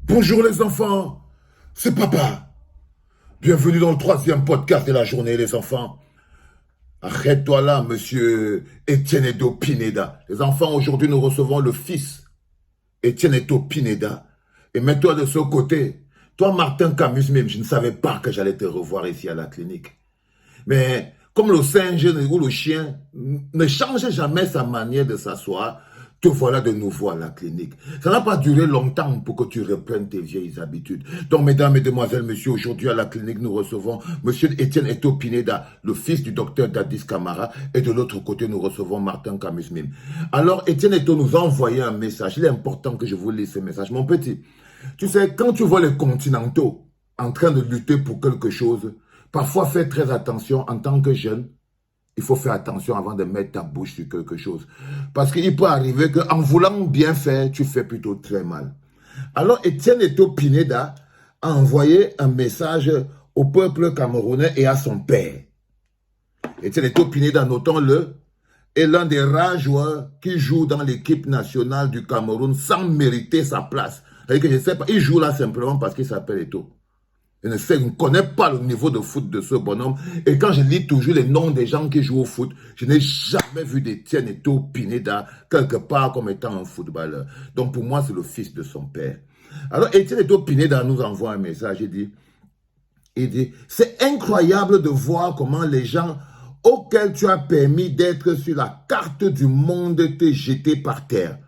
Bonjour les enfants, c'est papa. Bienvenue dans le troisième podcast de la journée les enfants. Arrête-toi là, monsieur Etienne Edo Pineda. Les enfants, aujourd'hui nous recevons le fils Etienne Edo Pineda. Et mets-toi de ce côté. Toi, Martin Camus, même, je ne savais pas que j'allais te revoir ici à la clinique. Mais comme le singe ou le chien ne change jamais sa manière de s'asseoir, te voilà de nouveau à la clinique. Ça n'a pas duré longtemps pour que tu reprennes tes vieilles habitudes. Donc, mesdames, mesdemoiselles, messieurs, aujourd'hui à la clinique, nous recevons monsieur Etienne Eto Pineda, le fils du docteur Dadis Camara, et de l'autre côté, nous recevons Martin Camus Mim. Alors, Etienne Eto nous a envoyé un message. Il est important que je vous lise ce message. Mon petit, tu sais, quand tu vois les continentaux en train de lutter pour quelque chose, parfois fais très attention en tant que jeune. Il faut faire attention avant de mettre ta bouche sur quelque chose. Parce qu'il peut arriver qu'en voulant bien faire, tu fais plutôt très mal. Alors, Etienne Eto Pineda a envoyé un message au peuple camerounais et à son père. Etienne Eto Pineda, notons-le, est l'un des rares joueurs qui joue dans l'équipe nationale du Cameroun sans mériter sa place. C'est-à-dire que je ne sais pas, il joue là simplement parce qu'il s'appelle Eto. Je ne connais pas le niveau de foot de ce bonhomme. Et quand je lis toujours les noms des gens qui jouent au foot, je n'ai jamais vu d'Etienne Eto Pineda quelque part comme étant un footballeur. Donc pour moi, c'est le fils de son père. Alors Etienne Eto Pineda nous envoie un message. Il dit, c'est incroyable de voir comment les gens auxquels tu as permis d'être sur la carte du monde te jetés par terre.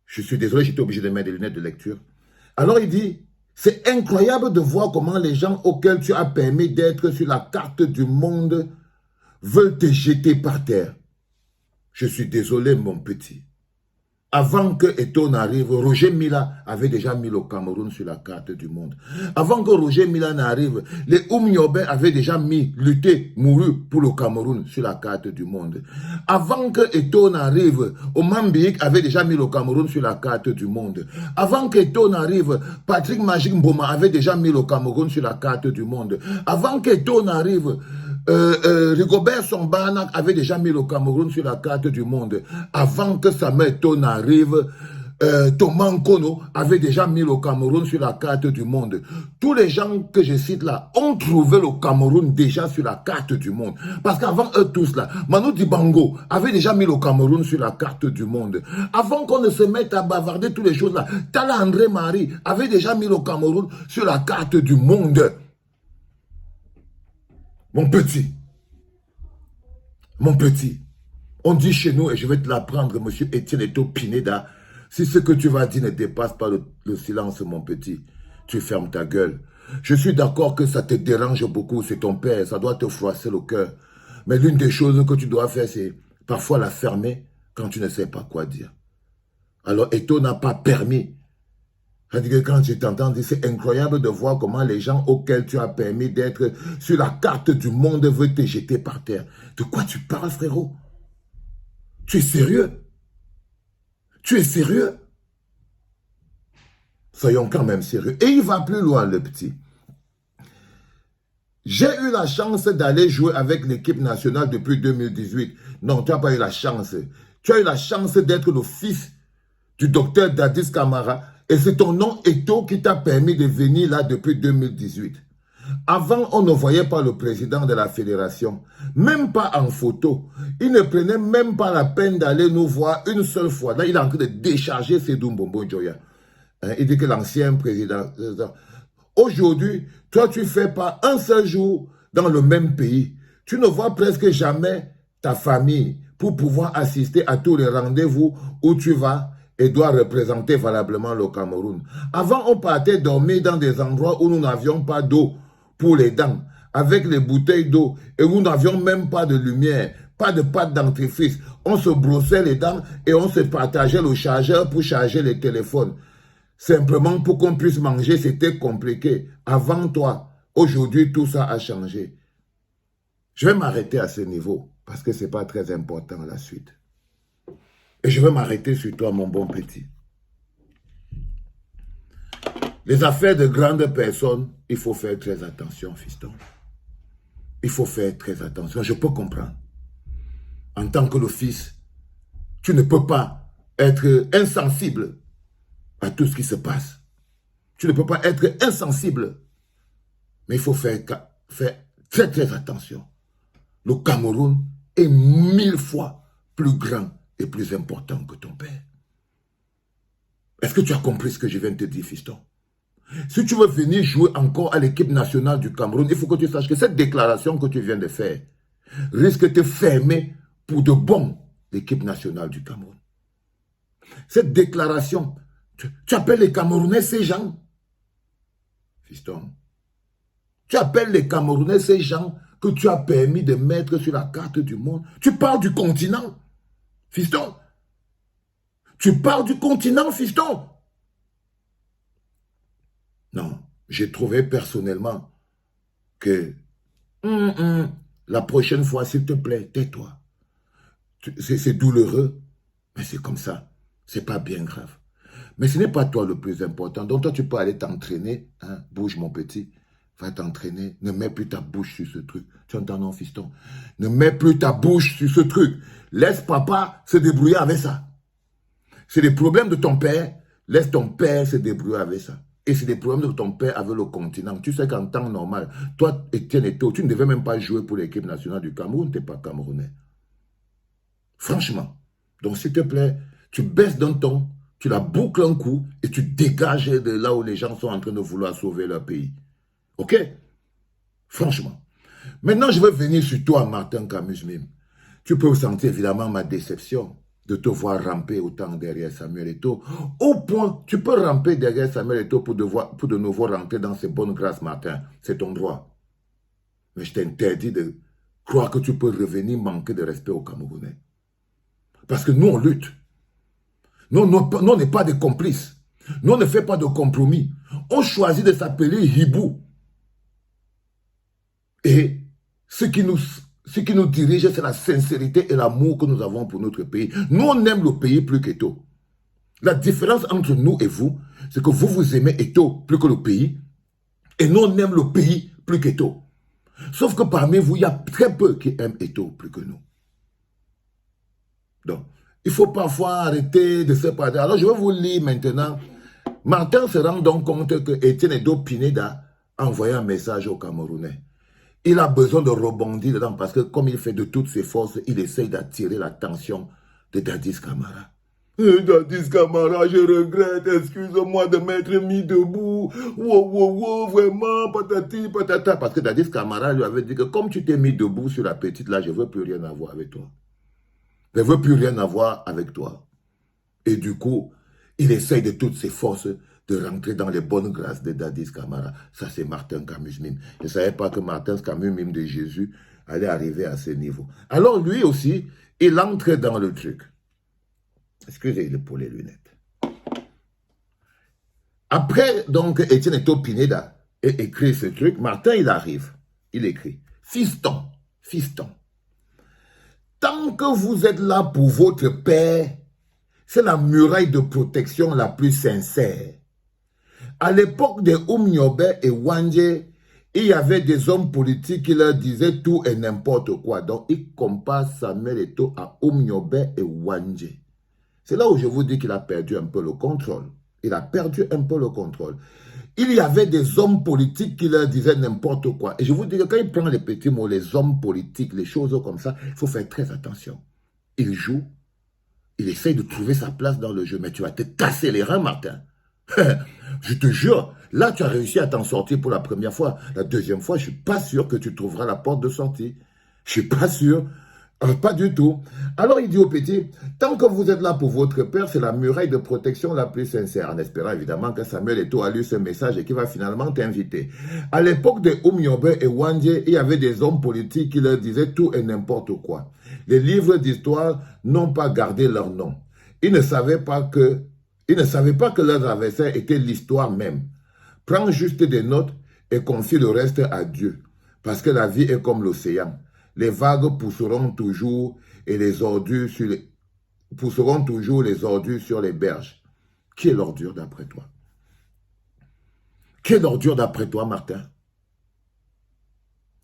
Je suis désolé, j'étais obligé de mettre des lunettes de lecture. Alors il dit, c'est incroyable de voir comment les gens auxquels tu as permis d'être sur la carte du monde veulent te jeter par terre. Je suis désolé, mon petit. Avant que Eto n'arrive, Roger Mila avait déjà mis le Cameroun sur la carte du monde. Avant que Roger Mila n'arrive, les Oumniobé avaient déjà lutté, mouru pour le Cameroun sur la carte du monde. Avant que Eto n'arrive, Omambiik avait déjà mis le Cameroun sur la carte du monde. Avant que Eto n'arrive, Patrick Magic Mboma avait déjà mis le Cameroun sur la carte du monde. Avant que Eto n'arrive, Rigobert Songbanak avait déjà mis le Cameroun sur la carte du monde. Avant que Samuel Eto'o n'arrive, Thomas Nkono avait déjà mis le Cameroun sur la carte du monde. Tous les gens que je cite là ont trouvé le Cameroun déjà sur la carte du monde. Parce qu'avant eux tous là, Manu Dibango avait déjà mis le Cameroun sur la carte du monde. Avant qu'on ne se mette à bavarder toutes les choses là, Tala André Marie avait déjà mis le Cameroun sur la carte du monde. Mon petit, on dit chez nous, et je vais te l'apprendre, monsieur Etienne Eto Pineda, si ce que tu vas dire ne dépasse pas le silence, mon petit, tu fermes ta gueule. Je suis d'accord que ça te dérange beaucoup, c'est ton père, ça doit te froisser le cœur. Mais l'une des choses que tu dois faire, c'est parfois la fermer quand tu ne sais pas quoi dire. Alors Eto n'a pas permis. C'est-à-dire que quand tu t'entends dire, c'est incroyable de voir comment les gens auxquels tu as permis d'être sur la carte du monde veulent te jeter par terre. De quoi tu parles, frérot? Tu es sérieux? Tu es sérieux? Soyons quand même sérieux. Et il va plus loin, le petit. J'ai eu la chance d'aller jouer avec l'équipe nationale depuis 2018. Non, tu n'as pas eu la chance. Tu as eu la chance d'être le fils du docteur Dadis Camara. Et c'est ton nom Eto qui t'a permis de venir là depuis 2018. Avant, on ne voyait pas le président de la fédération, même pas en photo. Il ne prenait même pas la peine d'aller nous voir une seule fois. Là, il est en train de décharger Seydou Mbombo Djoya. Il dit que l'ancien président... Aujourd'hui, toi, tu ne fais pas un seul jour dans le même pays. Tu ne vois presque jamais ta famille pour pouvoir assister à tous les rendez-vous où tu vas et doit représenter valablement le Cameroun. Avant, on partait dormir dans des endroits où nous n'avions pas d'eau pour les dents, avec les bouteilles d'eau, et où nous n'avions même pas de lumière, pas de pâte dentifrice. On se brossait les dents et on se partageait le chargeur pour charger les téléphones. Simplement pour qu'on puisse manger, c'était compliqué. Avant toi, aujourd'hui, tout ça a changé. Je vais m'arrêter à ce niveau, parce que ce n'est pas très important la suite. Et je vais m'arrêter sur toi, mon bon petit. Les affaires de grandes personnes, il faut faire très attention, fiston. Il faut faire très attention. Je peux comprendre. En tant que le fils, tu ne peux pas être insensible à tout ce qui se passe. Tu ne peux pas être insensible. Mais il faut faire très très attention. Le Cameroun est 1000 fois plus grand et plus important que ton père. Est-ce que tu as compris ce que je viens de te dire, fiston? Si tu veux venir jouer encore à l'équipe nationale du Cameroun, il faut que tu saches que cette déclaration que tu viens de faire risque de te fermer pour de bon l'équipe nationale du Cameroun. Cette déclaration, tu appelles les Camerounais ces gens. Fiston, tu appelles les Camerounais ces gens que tu as permis de mettre sur la carte du monde. Tu parles du continent, fiston. Tu parles du continent, fiston. Non, j'ai trouvé personnellement que la prochaine fois, s'il te plaît, tais-toi. C'est douloureux, mais c'est comme ça. C'est pas bien grave. Mais ce n'est pas toi le plus important. Donc toi, tu peux aller t'entraîner. Hein? Bouge, mon petit. Va t'entraîner. Ne mets plus ta bouche sur ce truc. Tu entends, non, fiston? Ne mets plus ta bouche sur ce truc. Laisse papa se débrouiller avec ça. C'est les problèmes de ton père. Laisse ton père se débrouiller avec ça. Et c'est des problèmes de ton père avec le continent. Tu sais qu'en temps normal, toi, Etienne Eto'o, tu ne devais même pas jouer pour l'équipe nationale du Cameroun. Tu n'es pas camerounais. Franchement. Donc, s'il te plaît, tu baisses d'un ton, tu la boucles un coup et tu dégages de là où les gens sont en train de vouloir sauver leur pays. OK? Franchement. Maintenant, je vais venir sur toi, Martin Camus-Mime. Tu peux sentir évidemment ma déception de te voir ramper autant derrière Samuel Eto'o. Au point, tu peux ramper derrière Samuel Eto'o pour de nouveau rentrer dans ses bonnes grâces, Martin. C'est ton droit. Mais je t'interdis de croire que tu peux revenir manquer de respect aux Camerounais. Parce que nous, on lutte. Nous, on n'est pas des complices. Nous, on ne fait pas de compromis. On choisit de s'appeler Hibou. Et ce qui nous dirige, c'est la sincérité et l'amour que nous avons pour notre pays. Nous, on aime le pays plus qu'Eto'o. La différence entre nous et vous, c'est que vous aimez Eto'o plus que le pays. Et nous, on aime le pays plus qu'Eto'o. Sauf que parmi vous, il y a très peu qui aiment Eto'o plus que nous. Donc, il faut parfois arrêter de se parler. Alors, je vais vous lire maintenant. Martin se rend donc compte que Etienne Edo Pineda a envoyé un message aux Camerounais. Il a besoin de rebondir dedans parce que comme il fait de toutes ses forces, il essaye d'attirer l'attention de Dadis Camara. Dadis Camara, je regrette, excuse-moi de m'être mis debout. Wow, vraiment, patati, patata. Parce que Dadis Camara lui avait dit que comme tu t'es mis debout sur la petite là, je ne veux plus rien avoir avec toi. Je ne veux plus rien avoir avec toi. Et du coup, il essaye de toutes ses forces de rentrer dans les bonnes grâces de Dadis Camara. Ça, c'est Martin Camus-Mime. Je ne savais pas que Martin Camus-Mime de Jésus allait arriver à ce niveau. Alors, lui aussi, il entre dans le truc. Excusez-le pour les lunettes. Après, donc, Etienne Eto Pineda a écrit ce truc. Martin, il arrive. Il écrit. Fiston. Tant que vous êtes là pour votre père, c'est la muraille de protection la plus sincère. À l'époque de Oumniobe et Wandje, il y avait des hommes politiques qui leur disaient tout et n'importe quoi. Donc, il compare Samuel Eto'o à Oumniobe et Wandje. C'est là où je vous dis qu'il a perdu un peu le contrôle. Il a perdu un peu le contrôle. Il y avait des hommes politiques qui leur disaient n'importe quoi. Et je vous dis que quand il prend les petits mots, les hommes politiques, les choses comme ça, il faut faire très attention. Il joue, il essaye de trouver sa place dans le jeu, mais tu vas te casser les reins, Martin. Je te jure, là tu as réussi à t'en sortir pour la première fois. La deuxième fois, je ne suis pas sûr que tu trouveras la porte de sortie. Je ne suis pas sûr. Pas du tout. Alors il dit au petit, tant que vous êtes là pour votre père, c'est la muraille de protection la plus sincère, en espérant évidemment que Samuel Eto'o a lu ce message et qu'il va finalement t'inviter. À l'époque de Oumniobe et Wandje, il y avait des hommes politiques qui leur disaient tout et n'importe quoi. Les livres d'histoire n'ont pas gardé leur nom. Ils ne savaient pas que leurs adversaires étaient l'histoire même. Prends juste des notes et confie le reste à Dieu, parce que la vie est comme l'océan. Les vagues pousseront toujours les ordures sur les berges. Qui est l'ordure d'après toi? Qui est l'ordure d'après toi, Martin?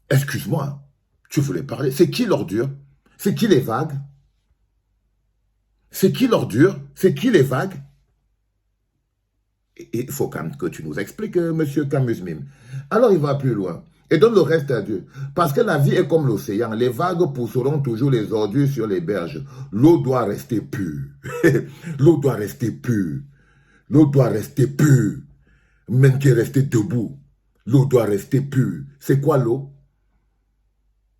Excuse-moi, tu voulais parler. C'est qui l'ordure? C'est qui les vagues? C'est qui l'ordure? C'est qui les vagues? Il faut quand même que tu nous expliques, monsieur Camus Mime. Alors il va plus loin. Et donne le reste à Dieu. Parce que la vie est comme l'océan. Les vagues pousseront toujours les ordures sur les berges. L'eau doit rester pure. L'eau doit rester pure. L'eau doit rester pure. Même qui est resté debout. L'eau doit rester pure. C'est quoi l'eau?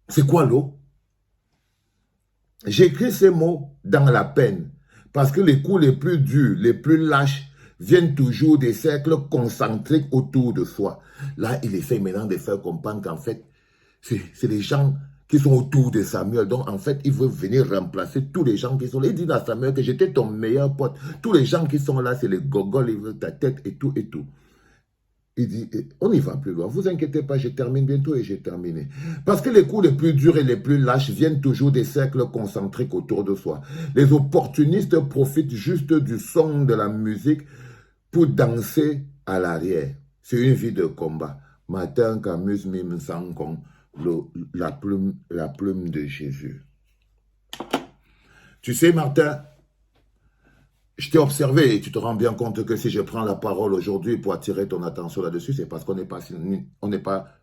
C'est quoi l'eau? J'écris ces mots dans la peine. Parce que les coups les plus durs, les plus lâches, viennent toujours des cercles concentriques autour de soi. Là, il essaie maintenant de faire comprendre qu'en fait, c'est les gens qui sont autour de Samuel. Donc, en fait, il veut venir remplacer tous les gens qui sont là. Il dit à Samuel que j'étais ton meilleur pote. Tous les gens qui sont là, c'est les gogoles, ils veulent ta tête et tout et tout. Il dit, on n'y va plus loin. Vous inquiétez pas, je termine bientôt et j'ai terminé. Parce que les coups les plus durs et les plus lâches viennent toujours des cercles concentriques autour de soi. Les opportunistes profitent juste du son de la musique pour danser à l'arrière. C'est une vie de combat. Matin, Camus Mime Sankon, la plume de Jésus. Tu sais, Martin, je t'ai observé et tu te rends bien compte que si je prends la parole aujourd'hui pour attirer ton attention là-dessus, c'est parce qu'on n'est pas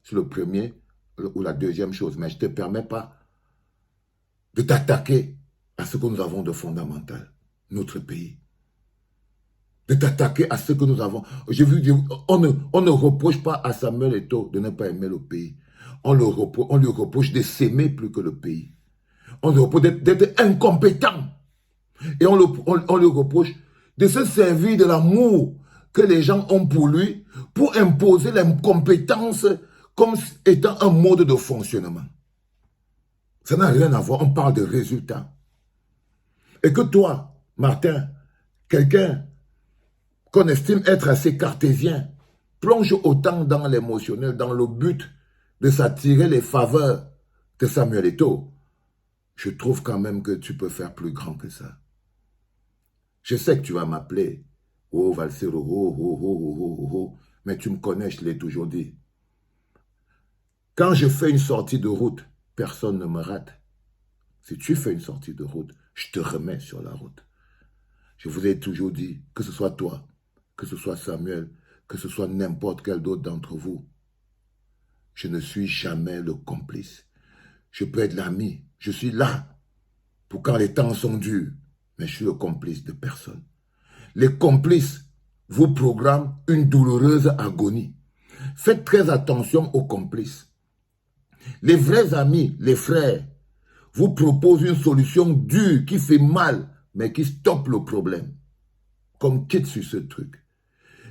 sur le premier ou la deuxième chose. Mais je ne te permets pas de t'attaquer à ce que nous avons de fondamental, notre pays. De t'attaquer à ce que nous avons. J'ai vu dire, on ne reproche pas à Samuel Eto'o de ne pas aimer le pays. On lui reproche de s'aimer plus que le pays. On lui reproche d'être incompétent. Et on lui reproche de se servir de l'amour que les gens ont pour lui pour imposer l'incompétence comme étant un mode de fonctionnement. Ça n'a rien à voir, on parle de résultats. Et que toi, Martin, quelqu'un qu'on estime être assez cartésien, plonge autant dans l'émotionnel, dans le but de s'attirer les faveurs de Samuel Eto'o, je trouve quand même que tu peux faire plus grand que ça. Je sais que tu vas m'appeler, oh Valsero, mais tu me connais, je l'ai toujours dit. Quand je fais une sortie de route, personne ne me rate. Si tu fais une sortie de route, je te remets sur la route. Je vous ai toujours dit, que ce soit toi, que ce soit Samuel, que ce soit n'importe quel d'autre d'entre vous, je ne suis jamais le complice. Je peux être l'ami, je suis là pour quand les temps sont durs, mais je suis le complice de personne. Les complices vous programment une douloureuse agonie. Faites très attention aux complices. Les vrais amis, les frères, vous proposent une solution dure qui fait mal, mais qui stoppe le problème. Comme quitte sur ce truc.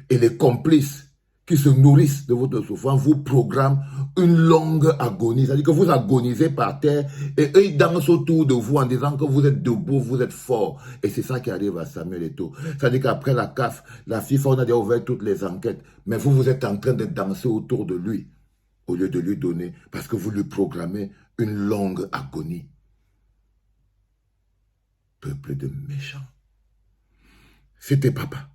Et les complices qui se nourrissent de votre souffrance vous programment une longue agonie. C'est-à-dire que vous agonisez par terre et eux ils dansent autour de vous en disant que vous êtes debout, vous êtes fort. Et c'est ça qui arrive à Samuel Eto'o. C'est-à-dire qu'après la CAF, la FIFA, on a déjà ouvert toutes les enquêtes. Mais vous êtes en train de danser autour de lui au lieu de lui donner parce que vous lui programmez une longue agonie. Peuple de méchants. C'était papa.